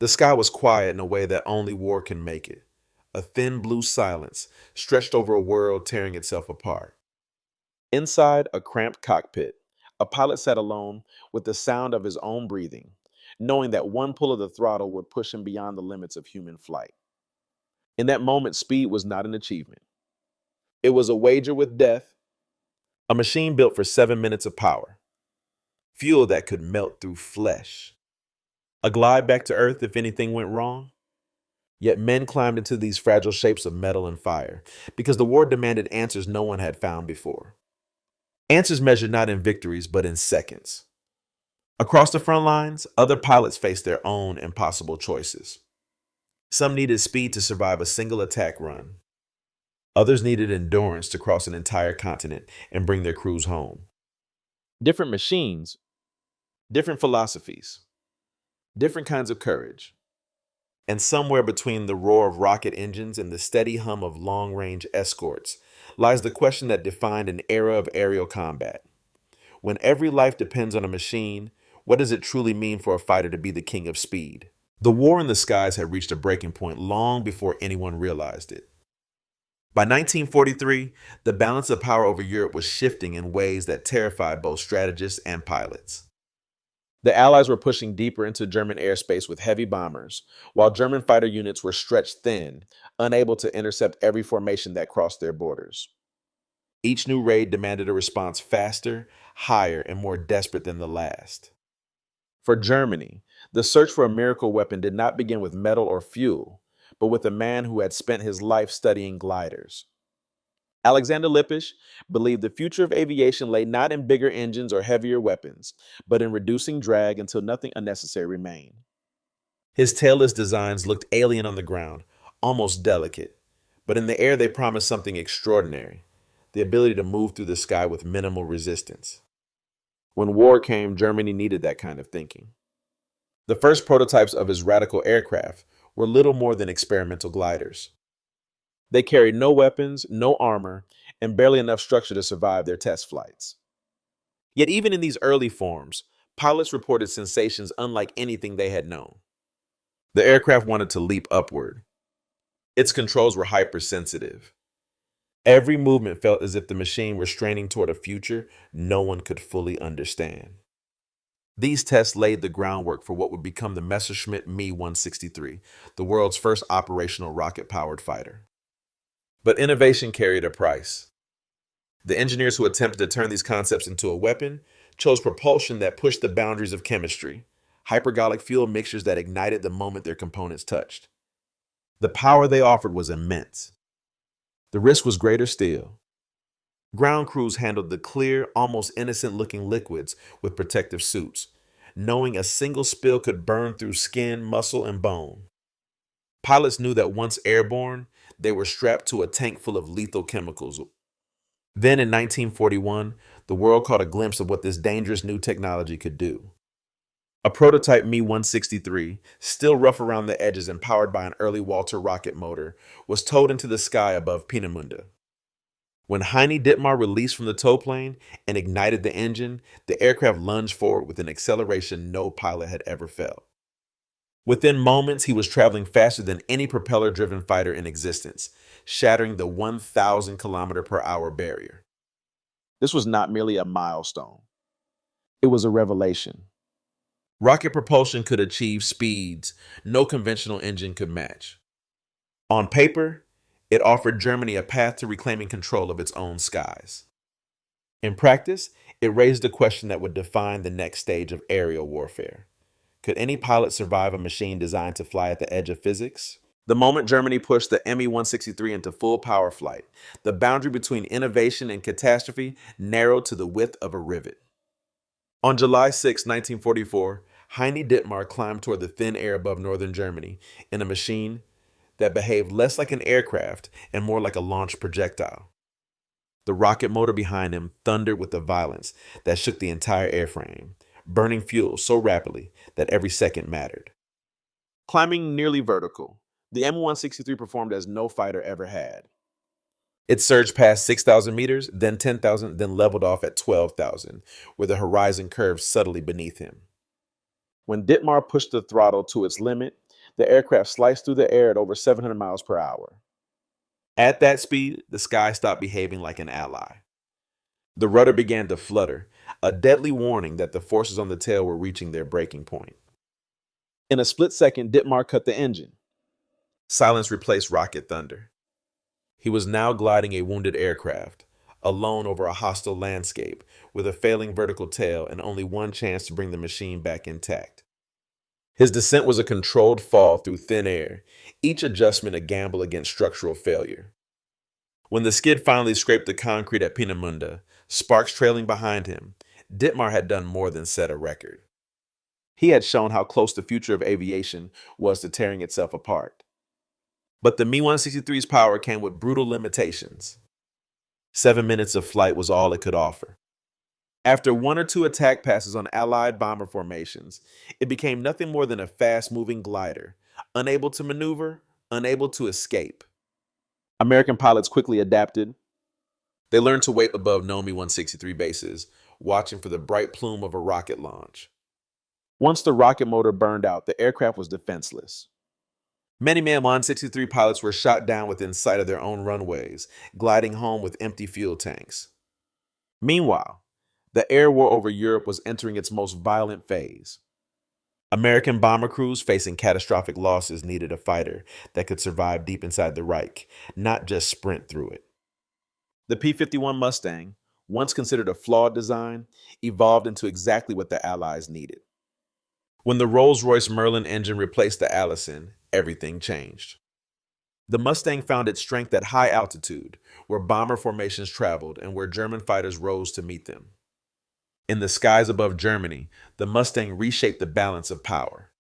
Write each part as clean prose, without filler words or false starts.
The sky was quiet in a way that only war can make it. A thin blue silence stretched over a world tearing itself apart. Inside a cramped cockpit, a pilot sat alone with the sound of his own breathing, knowing that one pull of the throttle would push him beyond the limits of human flight. In that moment, speed was not an achievement. It was a wager with death, a machine built for 7 minutes of power, fuel that could melt through flesh, a glide back to Earth if anything went wrong. Yet men climbed into these fragile shapes of metal and fire because the war demanded answers no one had found before. Answers measured not in victories, but in seconds. Across the front lines, other pilots faced their own impossible choices. Some needed speed to survive a single attack run. Others needed endurance to cross an entire continent and bring their crews home. Different machines, different philosophies, different kinds of courage. And somewhere between the roar of rocket engines and the steady hum of long-range escorts lies the question that defined an era of aerial combat. When every life depends on a machine, what does it truly mean for a fighter to be the king of speed? The war in the skies had reached a breaking point long before anyone realized it. By 1943, the balance of power over Europe was shifting in ways that terrified both strategists and pilots. The Allies were pushing deeper into German airspace with heavy bombers, while German fighter units were stretched thin, unable to intercept every formation that crossed their borders. Each new raid demanded a response faster, higher, and more desperate than the last. For Germany, the search for a miracle weapon did not begin with metal or fuel, but with a man who had spent his life studying gliders. Alexander Lippisch believed the future of aviation lay not in bigger engines or heavier weapons, but in reducing drag until nothing unnecessary remained. His tailless designs looked alien on the ground, almost delicate, but in the air they promised something extraordinary, the ability to move through the sky with minimal resistance. When war came, Germany needed that kind of thinking. The first prototypes of his radical aircraft were little more than experimental gliders. They carried no weapons, no armor, and barely enough structure to survive their test flights. Yet even in these early forms, pilots reported sensations unlike anything they had known. The aircraft wanted to leap upward. Its controls were hypersensitive. Every movement felt as if the machine were straining toward a future no one could fully understand. These tests laid the groundwork for what would become the Messerschmitt Me 163, the world's first operational rocket-powered fighter. But innovation carried a price. The engineers who attempted to turn these concepts into a weapon chose propulsion that pushed the boundaries of chemistry, hypergolic fuel mixtures that ignited the moment their components touched. The power they offered was immense. The risk was greater still. Ground crews handled the clear, almost innocent-looking liquids with protective suits, knowing a single spill could burn through skin, muscle, and bone. Pilots knew that once airborne, they were strapped to a tank full of lethal chemicals. Then in 1941, the world caught a glimpse of what this dangerous new technology could do. A prototype Me 163, still rough around the edges and powered by an early Walter rocket motor, was towed into the sky above Peenemünde. When Heine Dittmar released from the tow plane and ignited the engine, the aircraft lunged forward with an acceleration no pilot had ever felt. Within moments, he was traveling faster than any propeller-driven fighter in existence, shattering the 1,000 km/h barrier. This was not merely a milestone. It was a revelation. Rocket propulsion could achieve speeds no conventional engine could match. On paper, it offered Germany a path to reclaiming control of its own skies. In practice, it raised a question that would define the next stage of aerial warfare. Could any pilot survive a machine designed to fly at the edge of physics? The moment Germany pushed the Me 163 into full power flight, the boundary between innovation and catastrophe narrowed to the width of a rivet. On July 6, 1944, Heine Dittmar climbed toward the thin air above northern Germany in a machine that behaved less like an aircraft and more like a launched projectile. The rocket motor behind him thundered with a violence that shook the entire airframe, burning fuel so rapidly that every second mattered. Climbing nearly vertical, the Me 163 performed as no fighter ever had. It surged past 6,000 meters, then 10,000, then leveled off at 12,000, where the horizon curved subtly beneath him. When Dittmar pushed the throttle to its limit, The aircraft sliced through the air at over 700 miles per hour. At that speed, the sky stopped behaving like an ally. The rudder began to flutter, a deadly warning that the forces on the tail were reaching their breaking point. In a split second, Dittmar cut the engine. Silence replaced rocket thunder. He was now gliding a wounded aircraft, alone over a hostile landscape, with a failing vertical tail and only one chance to bring the machine back intact. His descent was a controlled fall through thin air, each adjustment a gamble against structural failure. When the skid finally scraped the concrete at Peenemünde, sparks trailing behind him, Dittmar had done more than set a record. He had shown how close the future of aviation was to tearing itself apart. But the Me-163's power came with brutal limitations. 7 minutes of flight was all it could offer. After one or two attack passes on Allied bomber formations, it became nothing more than a fast-moving glider, unable to maneuver, unable to escape. American pilots quickly adapted. They learned to wait above known Me-163 bases, watching for the bright plume of a rocket launch. Once the rocket motor burned out, the aircraft was defenseless. Many Me-163 pilots were shot down within sight of their own runways, gliding home with empty fuel tanks. Meanwhile, the air war over Europe was entering its most violent phase. American bomber crews facing catastrophic losses needed a fighter that could survive deep inside the Reich, not just sprint through it. The P-51 Mustang, once considered a flawed design, evolved into exactly what the Allies needed. When the Rolls-Royce Merlin engine replaced the Allison, everything changed. The Mustang found its strength at high altitude, where bomber formations traveled and where German fighters rose to meet them. In the skies above Germany, the Mustang reshaped the balance of power.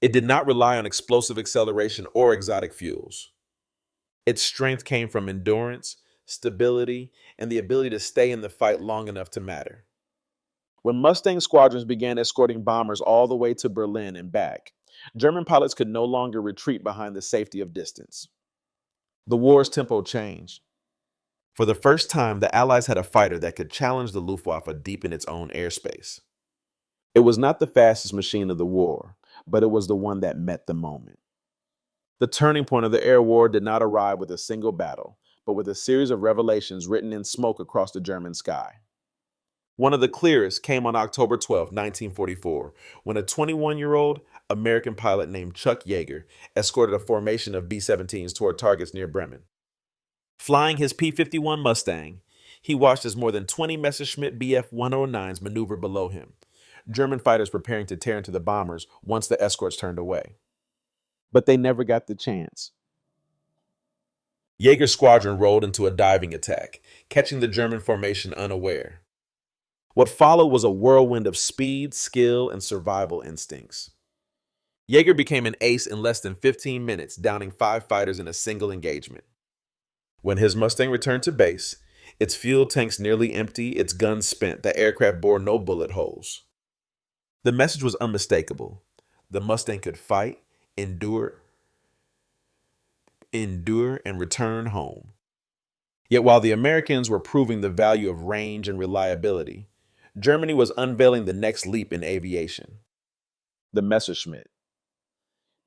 It did not rely on explosive acceleration or exotic fuels. Its strength came from endurance, stability, and the ability to stay in the fight long enough to matter. When Mustang squadrons began escorting bombers all the way to Berlin and back, German pilots could no longer retreat behind the safety of distance. The war's tempo changed. For the first time, the Allies had a fighter that could challenge the Luftwaffe deep in its own airspace. It was not the fastest machine of the war, but it was the one that met the moment. The turning point of the air war did not arrive with a single battle, but with a series of revelations written in smoke across the German sky. One of the clearest came on October 12, 1944, when a 21-year-old American pilot named Chuck Yeager escorted a formation of B-17s toward targets near Bremen. Flying his P-51 Mustang, he watched as more than 20 Messerschmitt Bf-109s maneuvered below him, German fighters preparing to tear into the bombers once the escorts turned away. But they never got the chance. Yeager's squadron rolled into a diving attack, catching the German formation unaware. What followed was a whirlwind of speed, skill, and survival instincts. Yeager became an ace in less than 15 minutes, downing 5 fighters in a single engagement. When his Mustang returned to base, its fuel tanks nearly empty, its guns spent, the aircraft bore no bullet holes. The message was unmistakable. The Mustang could fight, endure, and return home. Yet while the Americans were proving the value of range and reliability, Germany was unveiling the next leap in aviation. The Messerschmitt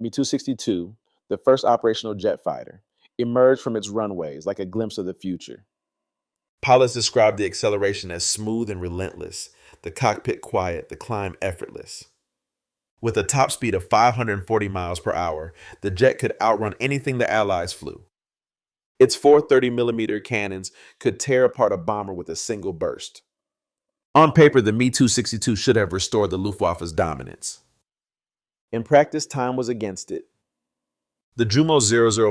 Me-262, the first operational jet fighter, emerged from its runways like a glimpse of the future. Pilots described the acceleration as smooth and relentless, the cockpit quiet, the climb effortless. With a top speed of 540 miles per hour, the jet could outrun anything the Allies flew. Its 430mm cannons could tear apart a bomber with a single burst. On paper, the Me-262 should have restored the Luftwaffe's dominance. In practice, time was against it. The Jumo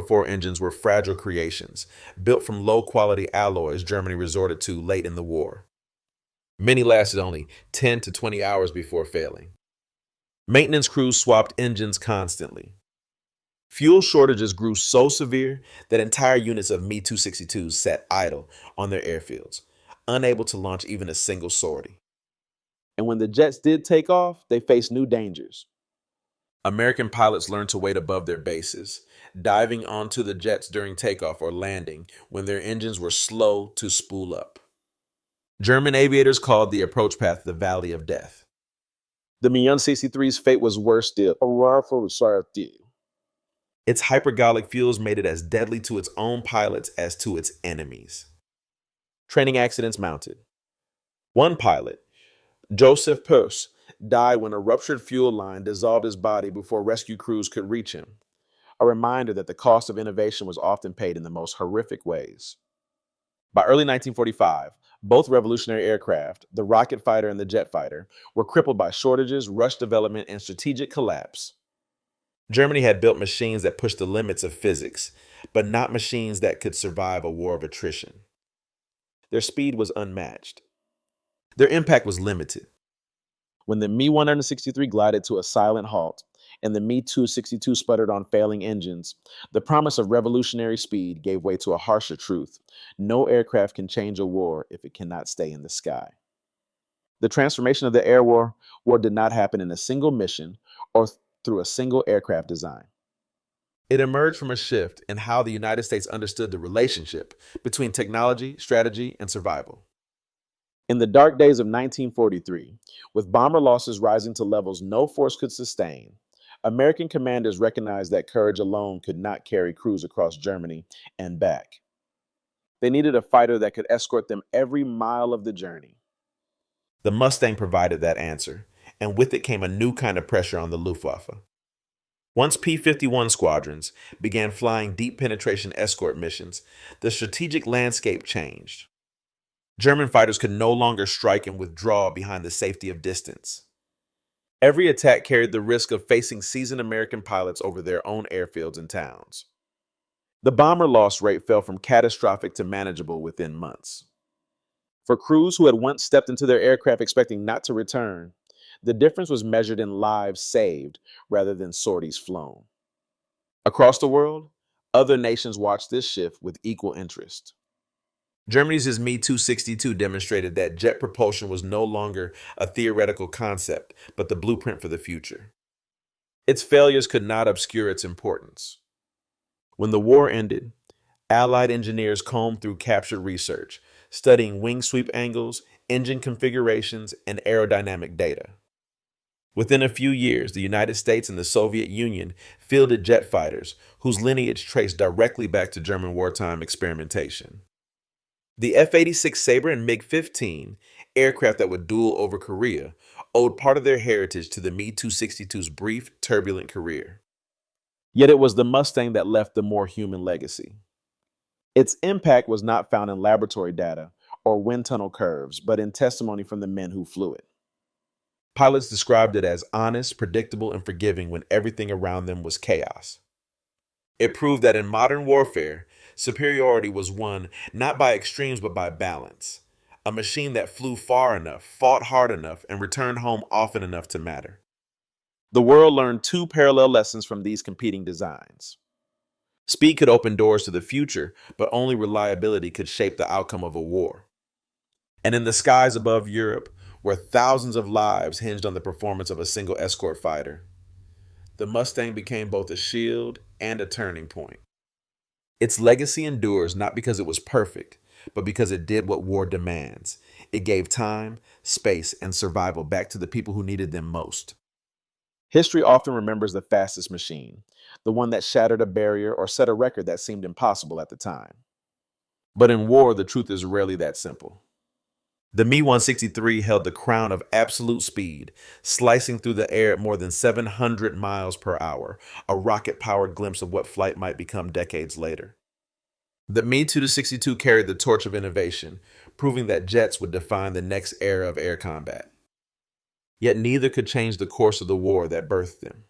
004 engines were fragile creations, built from low-quality alloys Germany resorted to late in the war. Many lasted only 10 to 20 hours before failing. Maintenance crews swapped engines constantly. Fuel shortages grew so severe that entire units of Me-262s sat idle on their airfields, unable to launch even a single sortie. And when the jets did take off, they faced new dangers. American pilots learned to wait above their bases, diving onto the jets during takeoff or landing when their engines were slow to spool up. German aviators called the approach path the Valley of Death. The Mi-63's fate was worse still. Its hypergolic fuels made it as deadly to its own pilots as to its enemies. Training accidents mounted. One pilot, Joseph Peirce, died when a ruptured fuel line dissolved his body before rescue crews could reach him, a reminder that the cost of innovation was often paid in the most horrific ways. By early 1945, both revolutionary aircraft, the rocket fighter and the jet fighter, were crippled by shortages, rushed development, and strategic collapse. Germany had built machines that pushed the limits of physics, but not machines that could survive a war of attrition. Their speed was unmatched. Their impact was limited. When the Mi-163 glided to a silent halt and the Mi-262 sputtered on failing engines, the promise of revolutionary speed gave way to a harsher truth. No aircraft can change a war if it cannot stay in the sky. The transformation of the air war did not happen in a single mission or through a single aircraft design. It emerged from a shift in how the United States understood the relationship between technology, strategy, and survival. In the dark days of 1943, with bomber losses rising to levels no force could sustain, American commanders recognized that courage alone could not carry crews across Germany and back. They needed a fighter that could escort them every mile of the journey. The Mustang provided that answer, and with it came a new kind of pressure on the Luftwaffe. Once P-51 squadrons began flying deep penetration escort missions, the strategic landscape changed. German fighters could no longer strike and withdraw behind the safety of distance. Every attack carried the risk of facing seasoned American pilots over their own airfields and towns. The bomber loss rate fell from catastrophic to manageable within months. For crews who had once stepped into their aircraft expecting not to return, the difference was measured in lives saved rather than sorties flown. Across the world, other nations watched this shift with equal interest. Germany's Mi-262 demonstrated that jet propulsion was no longer a theoretical concept, but the blueprint for the future. Its failures could not obscure its importance. When the war ended, Allied engineers combed through captured research, studying wing sweep angles, engine configurations, and aerodynamic data. Within a few years, the United States and the Soviet Union fielded jet fighters whose lineage traced directly back to German wartime experimentation. The F-86 Sabre and MiG-15, aircraft that would duel over Korea, owed part of their heritage to the Mi-262's brief, turbulent career. Yet it was the Mustang that left the more human legacy. Its impact was not found in laboratory data or wind tunnel curves, but in testimony from the men who flew it. Pilots described it as honest, predictable, and forgiving when everything around them was chaos. It proved that in modern warfare, superiority was won not by extremes but by balance. A machine that flew far enough, fought hard enough, and returned home often enough to matter. The world learned two parallel lessons from these competing designs. Speed could open doors to the future, but only reliability could shape the outcome of a war. And in the skies above Europe, where thousands of lives hinged on the performance of a single escort fighter, the Mustang became both a shield and a turning point. Its legacy endures not because it was perfect, but because it did what war demands. It gave time, space, and survival back to the people who needed them most. History often remembers the fastest machine, the one that shattered a barrier or set a record that seemed impossible at the time. But in war, the truth is rarely that simple. The Mi-163 held the crown of absolute speed, slicing through the air at more than 700 miles per hour, a rocket-powered glimpse of what flight might become decades later. The Mi-262 carried the torch of innovation, proving that jets would define the next era of air combat. Yet neither could change the course of the war that birthed them.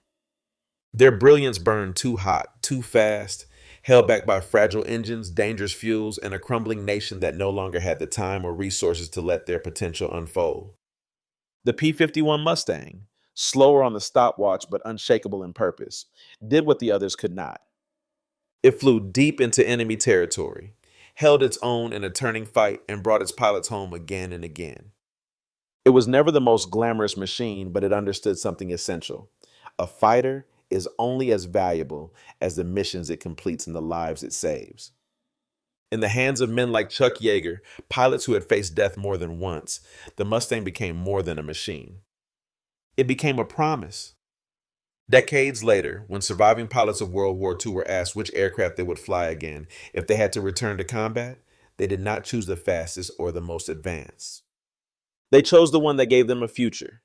Their brilliance burned too hot, too fast, held back by fragile engines, dangerous fuels, and a crumbling nation that no longer had the time or resources to let their potential unfold. The P-51 Mustang, slower on the stopwatch but unshakable in purpose, did what the others could not. It flew deep into enemy territory, held its own in a turning fight, and brought its pilots home again and again. It was never the most glamorous machine, but it understood something essential. A fighter is only as valuable as the missions it completes and the lives it saves. In the hands of men like Chuck Yeager, pilots who had faced death more than once, the Mustang became more than a machine. It became a promise. Decades later, when surviving pilots of World War II were asked which aircraft they would fly again if they had to return to combat, they did not choose the fastest or the most advanced. They chose the one that gave them a future.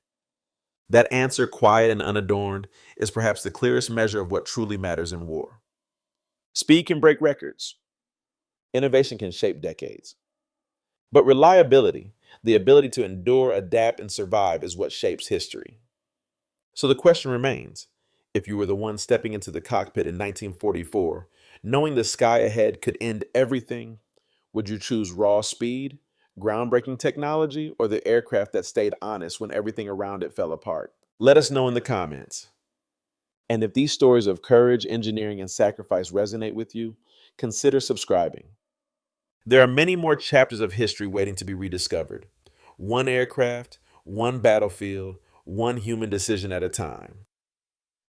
That answer, quiet and unadorned, is perhaps the clearest measure of what truly matters in war. Speed can break records. Innovation can shape decades. But reliability, the ability to endure, adapt, and survive, is what shapes history. So the question remains, if you were the one stepping into the cockpit in 1944, knowing the sky ahead could end everything, would you choose raw speed, groundbreaking technology, or the aircraft that stayed honest when everything around it fell apart? Let us know in the comments. And if these stories of courage, engineering, and sacrifice resonate with you, consider subscribing. There are many more chapters of history waiting to be rediscovered. One aircraft, one battlefield, one human decision at a time.